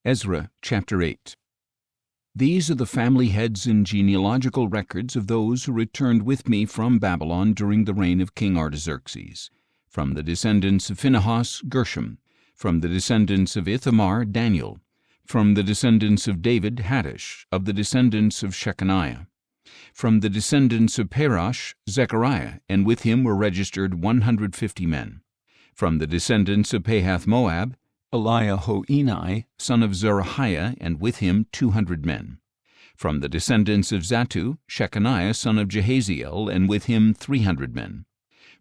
Ezra chapter 8. These are the family heads and genealogical records of those who returned with me from Babylon during the reign of King Artaxerxes. From the descendants of Phinehas, Gershom. From the descendants of Ithamar, Daniel. From the descendants of David, Hattush. Of the descendants of Shechaniah. From the descendants of Parash, Zechariah, and with him were registered 150 men. From the descendants of Pahath-Moab, Eliahoenai, son of Zerahiah, and with him 200 men. From the descendants of Zattu, Shechaniah, son of Jehaziel, and with him 300 men.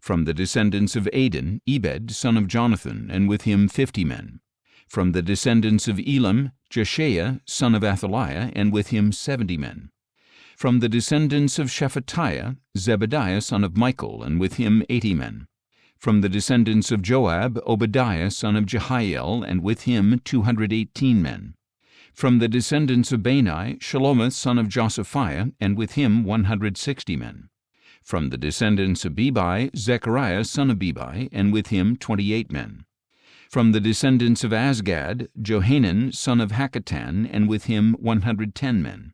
From the descendants of Adin, Ebed, son of Jonathan, and with him 50 men. From the descendants of Elam, Jeshaiah, son of Athaliah, and with him 70 men. From the descendants of Shephatiah, Zebediah, son of Michael, and with him 80 men. From the descendants of Joab, Obadiah, son of Jehiel, and with him 218 men. From the descendants of Bani, Shelomith, son of Josaphiah, and with him 160 men. From the descendants of Bebai, Zechariah, son of Bebai, and with him 28 men. From the descendants of Azgad, Johanan, son of Hakkatan, and with him 110 men.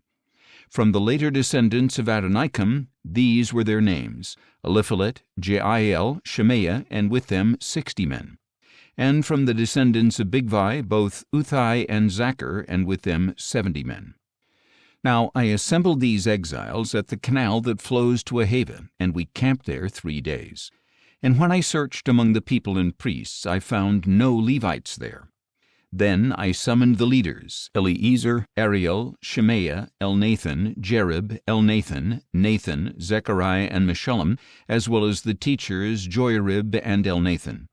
From the later descendants of Adonikam, these were their names: Eliphalet, Jeiel, Shemaiah, and with them 60 men. And from the descendants of Bigvai, both Uthai and Zachar, and with them 70 men. Now I assembled these exiles at the canal that flows to Ahava, and we camped there 3 days. And when I searched among the people and priests, I found no Levites there. Then I summoned the leaders, Eliezer, Ariel, Shemaiah, Elnathan, Jerib, Elnathan, Nathan, Zechariah, and Meshullam, as well as the teachers Joiarib and Elnathan.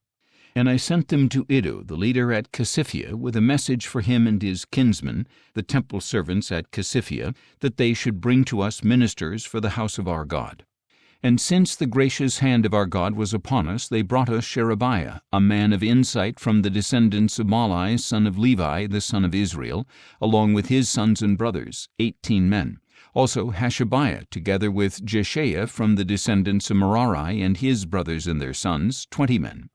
And I sent them to Iddo, the leader at Casiphia, with a message for him and his kinsmen, the temple servants at Casiphia, that they should bring to us ministers for the house of our God. And since the gracious hand of our God was upon us, they brought us Sherebiah, a man of insight from the descendants of Malai, son of Levi, the son of Israel, along with his sons and brothers, 18 men. Also Hashabiah, together with Jeshaiah from the descendants of Merari, and his brothers and their sons, 20 men.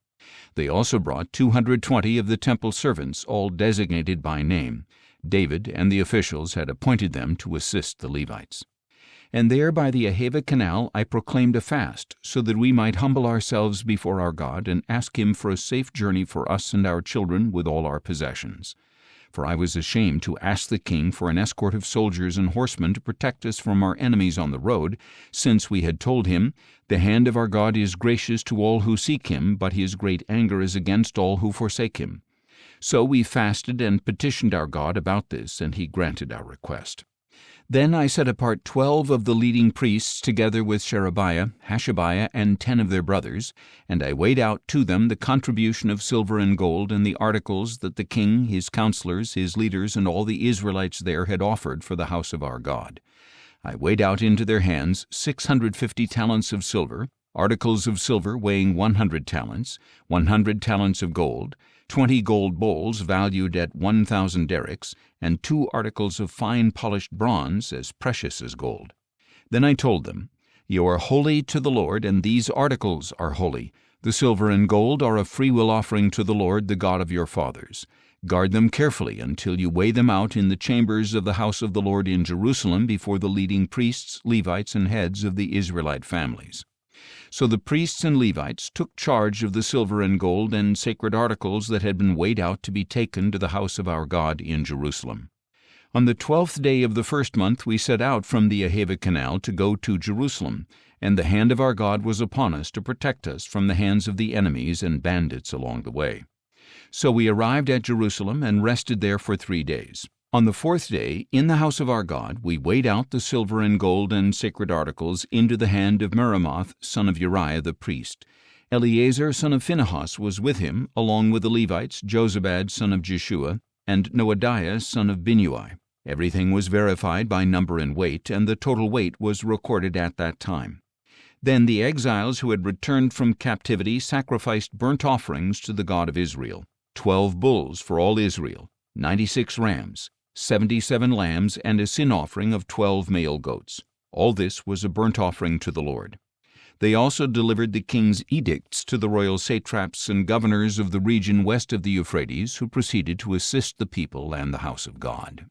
They also brought 220 of the temple servants, all designated by name. David and the officials had appointed them to assist the Levites. And there by the Ahava canal I proclaimed a fast, so that we might humble ourselves before our God and ask him for a safe journey for us and our children with all our possessions. For I was ashamed to ask the king for an escort of soldiers and horsemen to protect us from our enemies on the road, since we had told him, "The hand of our God is gracious to all who seek him, but his great anger is against all who forsake him." So we fasted and petitioned our God about this, and he granted our request. Then I set apart 12 of the leading priests together with Sherebiah, Hashabiah, and 10 of their brothers, and I weighed out to them the contribution of silver and gold and the articles that the king, his counselors, his leaders, and all the Israelites there had offered for the house of our God. I weighed out into their hands 650 talents of silver, articles of silver weighing 100 talents, 100 talents of gold, 20 gold bowls valued at 1,000 darics, and 2 articles of fine polished bronze as precious as gold. Then I told them, "You are holy to the Lord, and these articles are holy. The silver and gold are a freewill offering to the Lord, the God of your fathers. Guard them carefully until you weigh them out in the chambers of the house of the Lord in Jerusalem before the leading priests, Levites, and heads of the Israelite families." So the priests and Levites took charge of the silver and gold and sacred articles that had been weighed out to be taken to the house of our God in Jerusalem. On the 12th day of the first month we set out from the Ahava canal to go to Jerusalem, and the hand of our God was upon us to protect us from the hands of the enemies and bandits along the way. So we arrived at Jerusalem and rested there for 3 days. On the 4th day, in the house of our God, we weighed out the silver and gold and sacred articles into the hand of Meremoth, son of Uriah the priest. Eleazar, son of Phinehas, was with him, along with the Levites, Jozabad, son of Jeshua, and Noadiah, son of Binnui. Everything was verified by number and weight, and the total weight was recorded at that time. Then the exiles who had returned from captivity sacrificed burnt offerings to the God of Israel, 12 bulls for all Israel, 96 rams, 77 lambs, and a sin offering of 12 male goats. All this was a burnt offering to the Lord. They also delivered the king's edicts to the royal satraps and governors of the region west of the Euphrates, who proceeded to assist the people and the house of God.